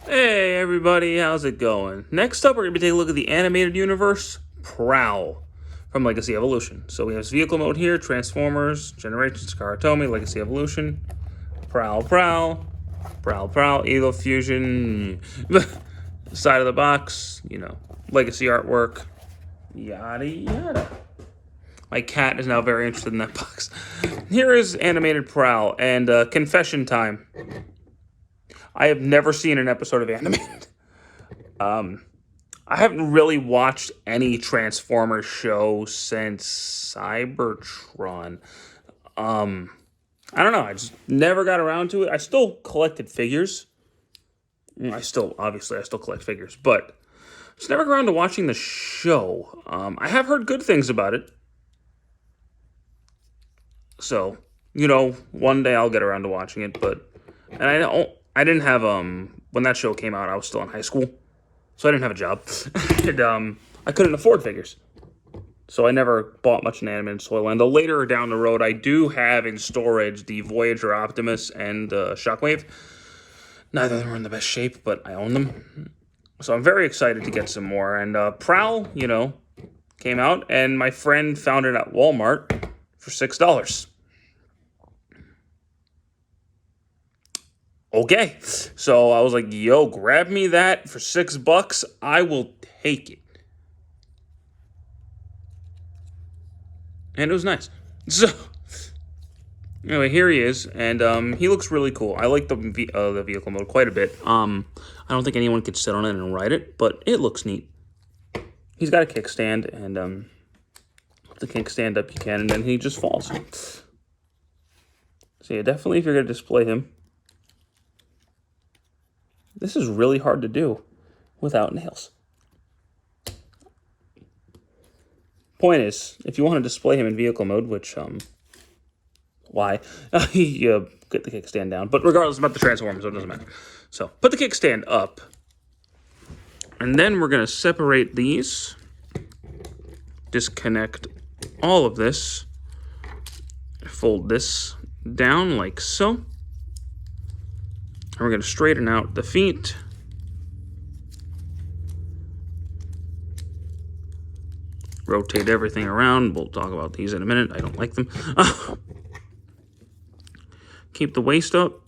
Hey everybody, how's it going? Next up, we're going to be taking a look at the animated universe, Prowl, from Legacy Evolution. So we have this vehicle mode here, Transformers, Generations, Karatomi, Legacy Evolution, Prowl, Prowl, Prowl, Prowl, Eagle Fusion, side of the box, Legacy artwork, yada yada. My cat is now very interested in that box. Here is animated Prowl, and confession time. I have never seen an episode of animated. I haven't really watched any Transformers show since Cybertron. I don't know. I just never got around to it. I still collected figures. I still collect figures, but just never got around to watching the show. I have heard good things about it. So, one day I'll get around to watching it, and I didn't have, when that show came out, I was still in high school, so I didn't have a job, and I couldn't afford figures, so I never bought much in animated Soylent. Though later down the road, I do have in storage the Voyager Optimus and Shockwave. Neither of them are in the best shape, but I own them, so I'm very excited to get some more. And Prowl, came out, and my friend found it at Walmart for $6. Okay, so I was like, yo, grab me that for $6. I will take it. And it was nice. So, anyway, here he is, and he looks really cool. I like the vehicle mode quite a bit. I don't think anyone could sit on it and ride it, but it looks neat. He's got a kickstand, and the kickstand up you can, and then he just falls. So yeah, definitely if you're going to display him, this is really hard to do without nails. Point is, if you want to display him in vehicle mode, which, why? You get the kickstand down. But regardless, about the Transformers, so it doesn't matter. So, put the kickstand up. And then we're going to separate these. Disconnect all of this. Fold this down like so. And we're going to straighten out the feet. Rotate everything around. We'll talk about these in a minute. I don't like them. Keep the waist up,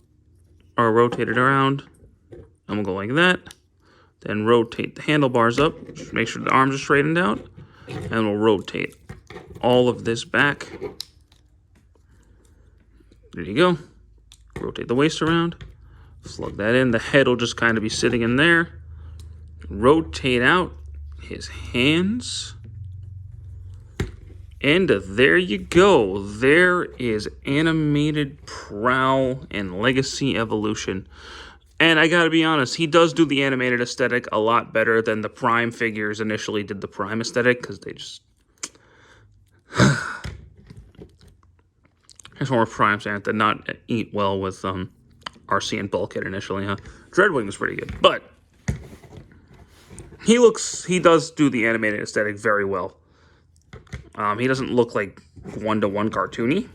or rotate it around. And we'll go like that. Then rotate the handlebars up. Make sure the arms are straightened out. And we'll rotate all of this back. There you go. Rotate the waist around. Slug that in. The head will just kind of be sitting in there. Rotate out his hands. And there you go. There is animated Prowl and Legacy Evolution. And I gotta be honest, he does do the animated aesthetic a lot better than the Prime figures initially did the Prime aesthetic, because they just... Transformers Prime stand did not eat well with RC and Bulkhead initially, huh? Dreadwing was pretty good, but he does do the animated aesthetic very well. He doesn't look like one-to-one cartoony,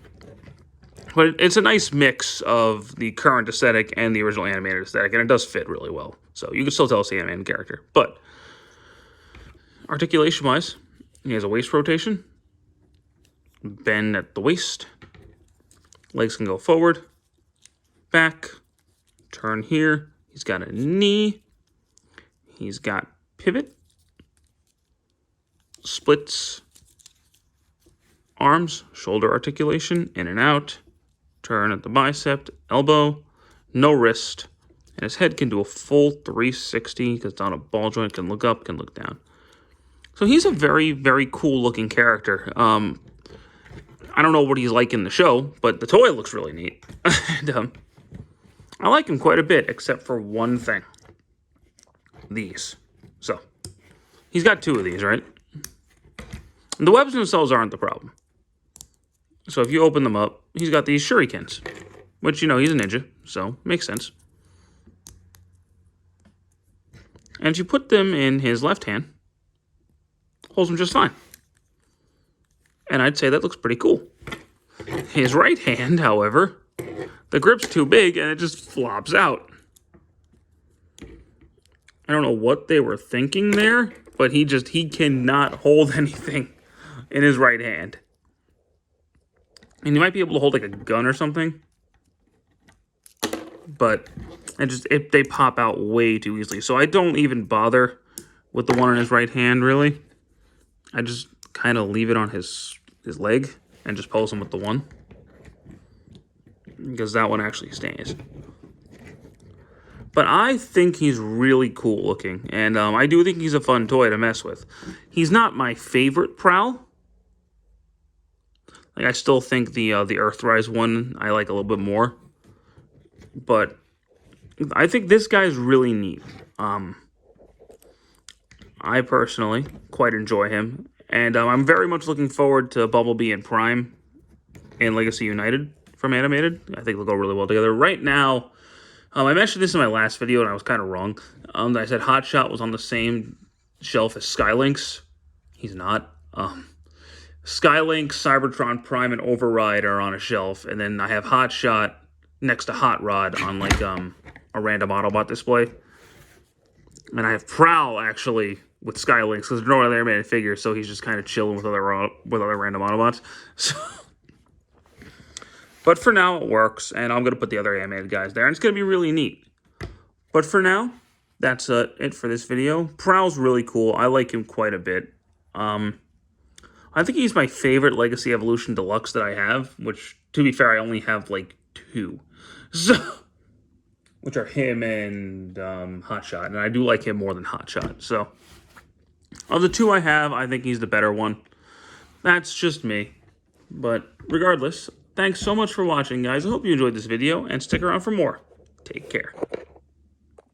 but it's a nice mix of the current aesthetic and the original animated aesthetic, and it does fit really well. So you can still tell it's the animated character. But articulation-wise, he has a waist rotation, bend at the waist, legs can go forward, back, turn here. He's got a knee, he's got pivot, splits, arms, shoulder articulation, in and out, turn at the bicep, elbow, no wrist, and his head can do a full 360 because it's on a ball joint, can look up, can look down. So he's a very, very cool looking character. I don't know what he's like in the show, but the toy looks really neat. And, I like him quite a bit, except for one thing. These. So, he's got two of these, right? And the webs themselves aren't the problem. So if you open them up, he's got these shurikens, which, he's a ninja, so makes sense. And if you put them in his left hand, holds them just fine. And I'd say that looks pretty cool. His right hand, however, the grip's too big and it just flops out. I don't know what they were thinking there, but he cannot hold anything in his right hand. And he might be able to hold like a gun or something, but they pop out way too easily. So I don't even bother with the one in his right hand, really. I just kind of leave it on his leg and just pose him with the one, because that one actually stays. But I think he's really cool looking, and I do think he's a fun toy to mess with. He's not my favorite Prowl. Like, I still think the Earthrise one I like a little bit more. But I think this guy's really neat. I personally quite enjoy him. And I'm very much looking forward to Bumblebee and Prime and Legacy United from Animated. I think they'll go really well together. Right now, I mentioned this in my last video, and I was kind of wrong. I said Hotshot was on the same shelf as Skylinks. He's not. Skylink, Cybertron Prime, and Override are on a shelf, and then I have Hotshot next to Hot Rod on like a random Autobot display. And I have Prowl actually with Skylinks, because there's no other animated figures, so he's just kind of chilling with other random Autobots. So, but for now it works, and I'm gonna put the other animated guys there, and it's gonna be really neat. But for now, that's it for this video. Prowl's really cool. I like him quite a bit. I think he's my favorite Legacy Evolution Deluxe that I have, which, to be fair, I only have, like, 2. So, which are him and Hotshot, and I do like him more than Hotshot. So, of the 2 I have, I think he's the better one. That's just me. But, regardless, thanks so much for watching, guys. I hope you enjoyed this video, and stick around for more. Take care.